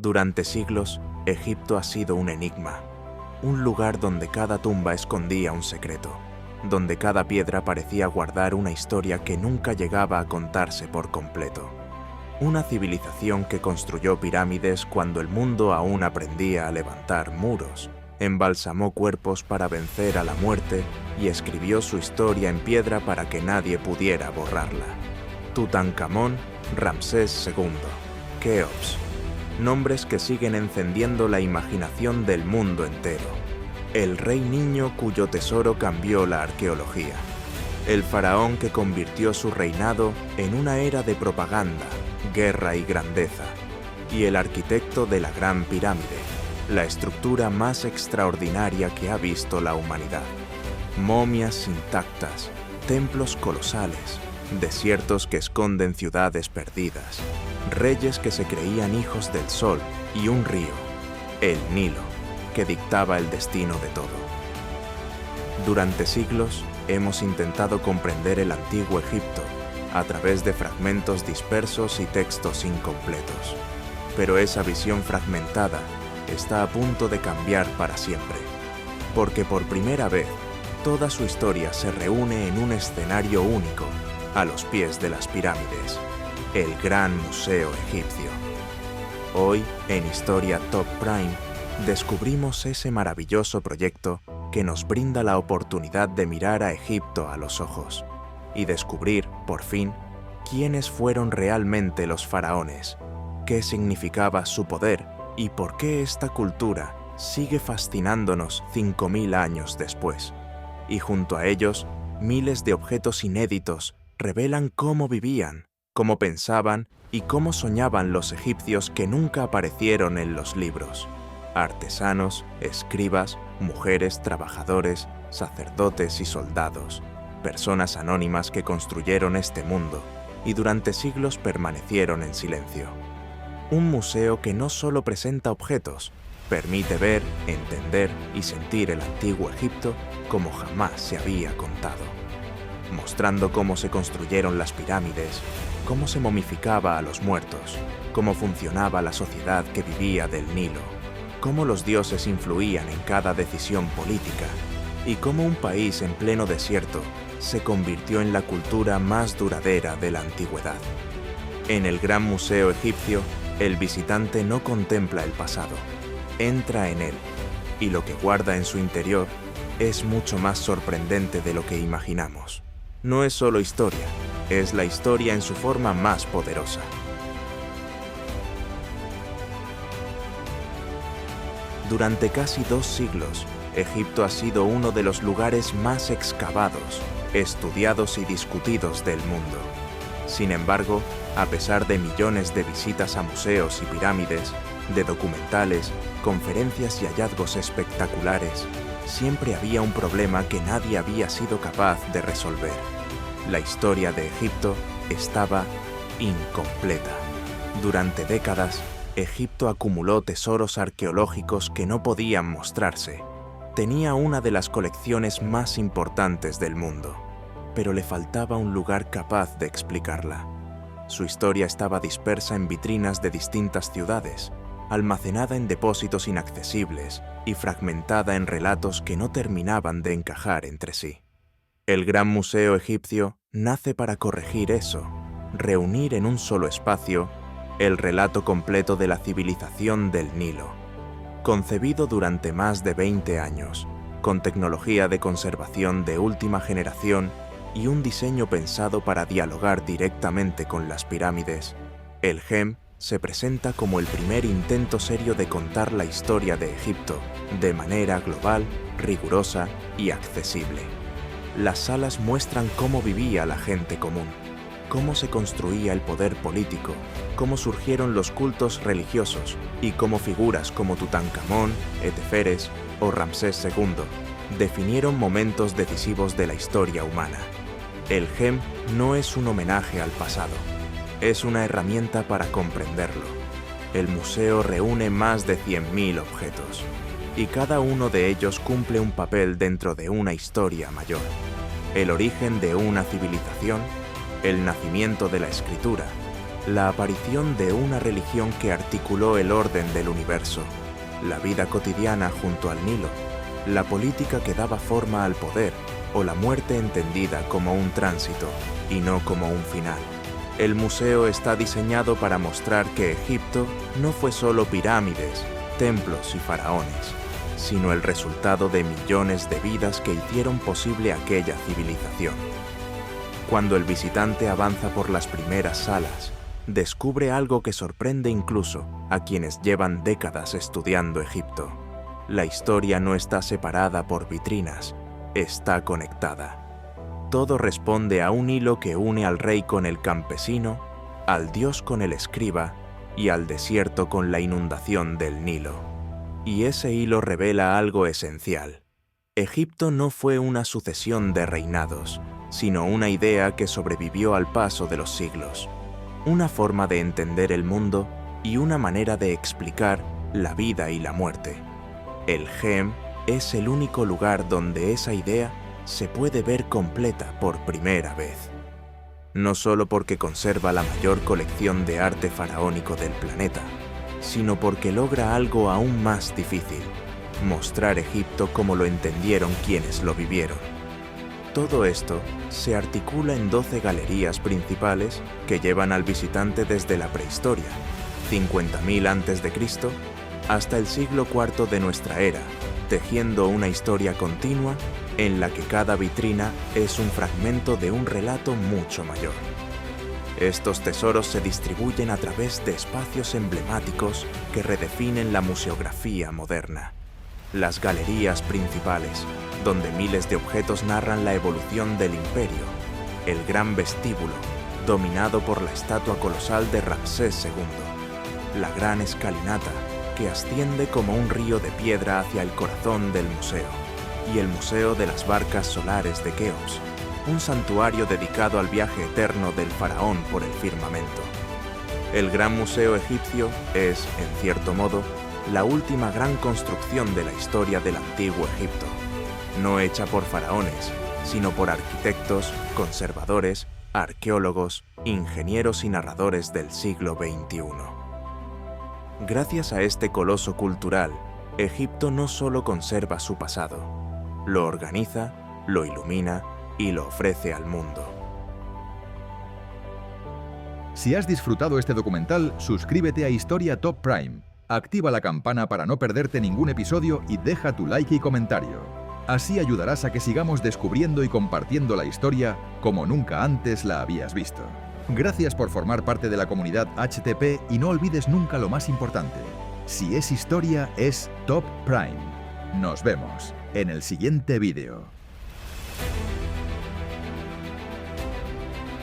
Durante siglos, Egipto ha sido un enigma, un lugar donde cada tumba escondía un secreto, donde cada piedra parecía guardar una historia que nunca llegaba a contarse por completo. Una civilización que construyó pirámides cuando el mundo aún aprendía a levantar muros, embalsamó cuerpos para vencer a la muerte y escribió su historia en piedra para que nadie pudiera borrarla. Tutankamón, Ramsés II, Keops. Nombres que siguen encendiendo la imaginación del mundo entero. El rey niño cuyo tesoro cambió la arqueología. El faraón que convirtió su reinado en una era de propaganda, guerra y grandeza. Y el arquitecto de la Gran Pirámide, la estructura más extraordinaria que ha visto la humanidad. Momias intactas, templos colosales, desiertos que esconden ciudades perdidas, reyes que se creían hijos del sol y un río, el Nilo, que dictaba el destino de todo. Durante siglos hemos intentado comprender el antiguo Egipto a través de fragmentos dispersos y textos incompletos, pero esa visión fragmentada está a punto de cambiar para siempre, porque por primera vez toda su historia se reúne en un escenario único, a los pies de las pirámides, el Gran Museo Egipcio. Hoy, en Historia Top Prime, descubrimos ese maravilloso proyecto que nos brinda la oportunidad de mirar a Egipto a los ojos y descubrir, por fin, quiénes fueron realmente los faraones, qué significaba su poder y por qué esta cultura sigue fascinándonos 5000 años después. Y junto a ellos, miles de objetos inéditos revelan cómo vivían, cómo pensaban y cómo soñaban los egipcios que nunca aparecieron en los libros. Artesanos, escribas, mujeres, trabajadores, sacerdotes y soldados, personas anónimas que construyeron este mundo y durante siglos permanecieron en silencio. Un museo que no solo presenta objetos, permite ver, entender y sentir el antiguo Egipto como jamás se había contado, mostrando cómo se construyeron las pirámides, cómo se momificaba a los muertos, cómo funcionaba la sociedad que vivía del Nilo, cómo los dioses influían en cada decisión política y cómo un país en pleno desierto se convirtió en la cultura más duradera de la antigüedad. En el Gran Museo Egipcio, el visitante no contempla el pasado, entra en él, y lo que guarda en su interior es mucho más sorprendente de lo que imaginamos. No es solo historia, es la historia en su forma más poderosa. Durante casi 2 siglos, Egipto ha sido uno de los lugares más excavados, estudiados y discutidos del mundo. Sin embargo, a pesar de millones de visitas a museos y pirámides, de documentales, conferencias y hallazgos espectaculares, siempre había un problema que nadie había sido capaz de resolver. La historia de Egipto estaba incompleta. Durante décadas, Egipto acumuló tesoros arqueológicos que no podían mostrarse. Tenía una de las colecciones más importantes del mundo, pero le faltaba un lugar capaz de explicarla. Su historia estaba dispersa en vitrinas de distintas ciudades, almacenada en depósitos inaccesibles y fragmentada en relatos que no terminaban de encajar entre sí. El Gran Museo Egipcio nace para corregir eso, reunir en un solo espacio el relato completo de la civilización del Nilo. Concebido durante más de 20 años, con tecnología de conservación de última generación y un diseño pensado para dialogar directamente con las pirámides, el GEM se presenta como el primer intento serio de contar la historia de Egipto de manera global, rigurosa y accesible. Las salas muestran cómo vivía la gente común, cómo se construía el poder político, cómo surgieron los cultos religiosos y cómo figuras como Tutankamón, Eteferes o Ramsés II definieron momentos decisivos de la historia humana. El GEM no es un homenaje al pasado, es una herramienta para comprenderlo. El museo reúne más de 100.000 objetos, y cada uno de ellos cumple un papel dentro de una historia mayor. El origen de una civilización, el nacimiento de la escritura, la aparición de una religión que articuló el orden del universo, la vida cotidiana junto al Nilo, la política que daba forma al poder o la muerte entendida como un tránsito y no como un final. El museo está diseñado para mostrar que Egipto no fue solo pirámides, templos y faraones, sino el resultado de millones de vidas que hicieron posible aquella civilización. Cuando el visitante avanza por las primeras salas, descubre algo que sorprende incluso a quienes llevan décadas estudiando Egipto. La historia no está separada por vitrinas, está conectada. Todo responde a un hilo que une al rey con el campesino, al dios con el escriba y al desierto con la inundación del Nilo. Y ese hilo revela algo esencial. Egipto no fue una sucesión de reinados, sino una idea que sobrevivió al paso de los siglos. Una forma de entender el mundo y una manera de explicar la vida y la muerte. El Gem es el único lugar donde esa idea se puede ver completa por primera vez. No solo porque conserva la mayor colección de arte faraónico del planeta, sino porque logra algo aún más difícil: mostrar Egipto como lo entendieron quienes lo vivieron. Todo esto se articula en 12 galerías principales que llevan al visitante desde la prehistoria, 50.000 a.C., hasta el siglo IV de nuestra era, tejiendo una historia continua en la que cada vitrina es un fragmento de un relato mucho mayor. Estos tesoros se distribuyen a través de espacios emblemáticos que redefinen la museografía moderna. Las galerías principales, donde miles de objetos narran la evolución del imperio. El gran vestíbulo, dominado por la estatua colosal de Ramsés II. La gran escalinata, que asciende como un río de piedra hacia el corazón del museo. Y el Museo de las Barcas Solares de Keops, un santuario dedicado al viaje eterno del faraón por el firmamento. El Gran Museo Egipcio es, en cierto modo, la última gran construcción de la historia del antiguo Egipto, no hecha por faraones, sino por arquitectos, conservadores, arqueólogos, ingenieros y narradores del siglo XXI. Gracias a este coloso cultural, Egipto no solo conserva su pasado, lo organiza, lo ilumina y lo ofrece al mundo. Si has disfrutado este documental, suscríbete a Historia Top Prime. Activa la campana para no perderte ningún episodio y deja tu like y comentario. Así ayudarás a que sigamos descubriendo y compartiendo la historia como nunca antes la habías visto. Gracias por formar parte de la comunidad HTP y no olvides nunca lo más importante. Si es historia, es Top Prime. Nos vemos en el siguiente vídeo.